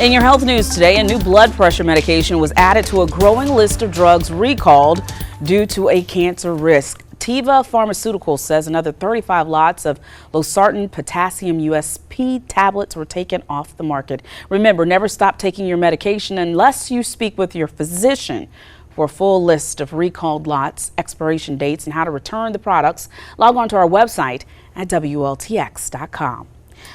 In your health news today, a new blood pressure medication was added to a growing list of drugs recalled due to a cancer risk. Teva Pharmaceuticals says another 35 lots of losartan potassium USP tablets were taken off the market. Remember, never stop taking your medication unless you speak with your physician. For a full list of recalled lots, expiration dates, and how to return the products, log on to our website at WLTX.com.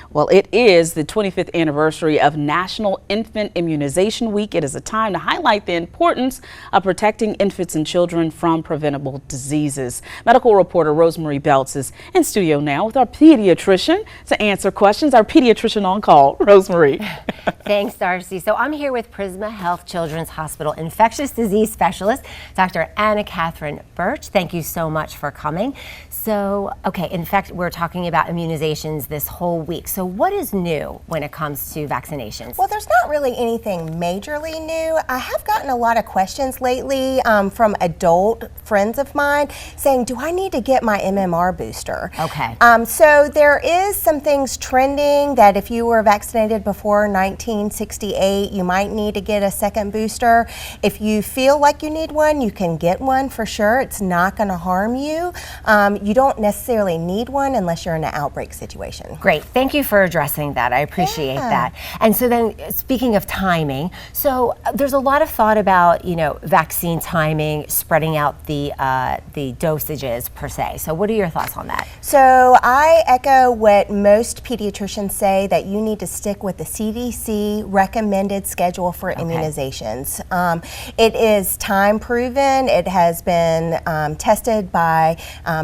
Well, it is the 25th anniversary of National Infant Immunization Week. It is a time to highlight the importance of protecting infants and children from preventable diseases. Medical reporter Rosemarie Beltz is in studio now with our pediatrician to answer questions. Our pediatrician on call, Rosemarie. Thanks, Darcy. So I'm here with Prisma Health Children's Hospital infectious disease specialist, Dr. Anna Catherine Birch. Thank you so much for coming. So, okay, in fact, we're talking about immunizations this whole week. So what is new when it comes to vaccinations? Well, there's not really anything majorly new. I have gotten a lot of questions lately from adult friends of mine saying, do I need to get my MMR booster? Okay. So there is some things trending that if you were vaccinated before 1968, you might need to get a second booster. If you feel like you need one, you can get one for sure. It's not going to harm you. You don't necessarily need one unless you're in an outbreak situation. Great. Thank you for addressing that. I appreciate that. And so then, speaking of timing, so there's a lot of thought about, vaccine timing, spreading out the dosages per se. So what are your thoughts on that? So I echo what most pediatricians say, that you need to stick with the CDC recommended schedule for immunizations. It is time proven. It has been tested by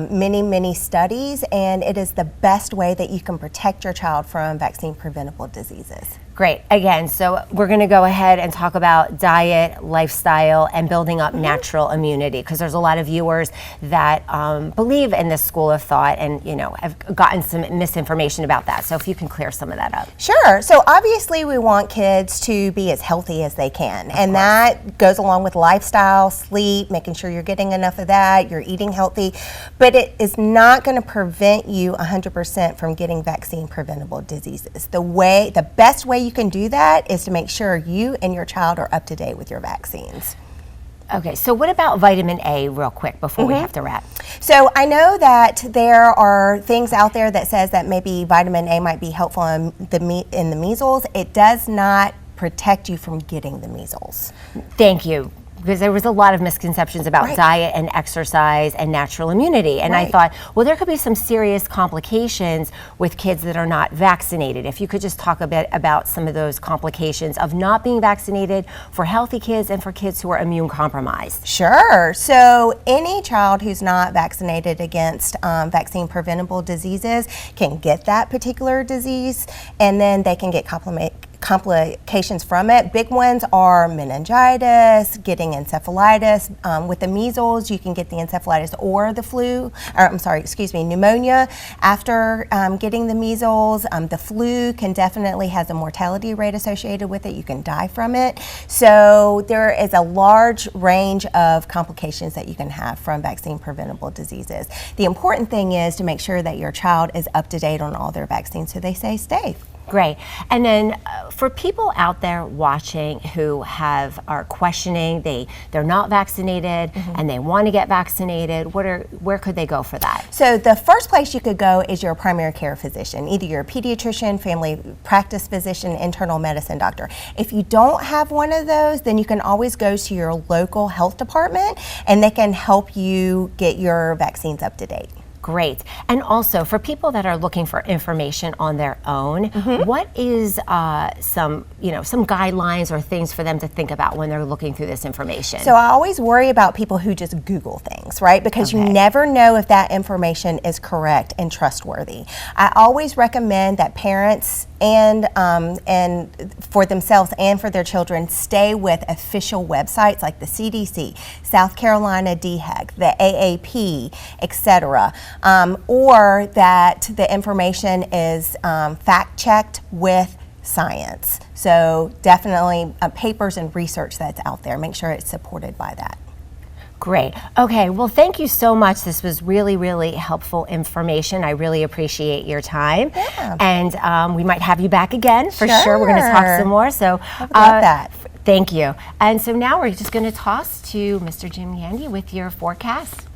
many studies, and it is the best way that you can protect your child from vaccine preventable diseases. Great. Again, so we're going to go ahead and talk about diet, lifestyle, and building up natural immunity, because there's a lot of viewers that believe in this school of thought and, have gotten some misinformation about that. So if you can clear some of that up. Sure. So obviously we want kids to be as healthy as they can. And that goes along with lifestyle, sleep, making sure you're getting enough of that, you're eating healthy. But it is not going to prevent you 100% from getting vaccine preventable diseases. The best way you can do that is to make sure you and your child are up to date with your vaccines. Okay, so what about vitamin A real quick before we have to wrap? So I know that there are things out there that says that maybe vitamin A might be helpful in the measles. It does not protect you from getting the measles. Thank you. Because there was a lot of misconceptions about diet and exercise and natural immunity. And I thought, well, there could be some serious complications with kids that are not vaccinated. If you could just talk a bit about some of those complications of not being vaccinated for healthy kids and for kids who are immune compromised. Sure. So any child who's not vaccinated against vaccine preventable diseases can get that particular disease, and then they can get complications from it. Big ones are meningitis, getting encephalitis. With the measles, you can get the encephalitis or the pneumonia after getting the measles. The flu can definitely has a mortality rate associated with it. You can die from it. So there is a large range of complications that you can have from vaccine preventable diseases. The important thing is to make sure that your child is up to date on all their vaccines so they stay safe. Great. And then for people out there watching who are questioning, they're not vaccinated and they want to get vaccinated, where could they go for that? So the first place you could go is your primary care physician, either your pediatrician, family practice physician, internal medicine doctor. If you don't have one of those, then you can always go to your local health department and they can help you get your vaccines up to date. Great. And also for people that are looking for information on their own, what is some guidelines or things for them to think about when they're looking through this information? So I always worry about people who just Google things, right? Because you never know if that information is correct and trustworthy. I always recommend that parents and for themselves and for their children stay with official websites like the CDC, South Carolina DHEC, the AAP, etc. Or that the information is fact-checked with science. So definitely papers and research that's out there, make sure it's supported by that. Great. Okay, well, thank you so much. This was really, really helpful information. I really appreciate your time. Yeah. And we might have you back again for sure. We're going to talk some more. So I would love that. Thank you. And so now we're just going to toss to Mr. Jim Yandy with your forecast.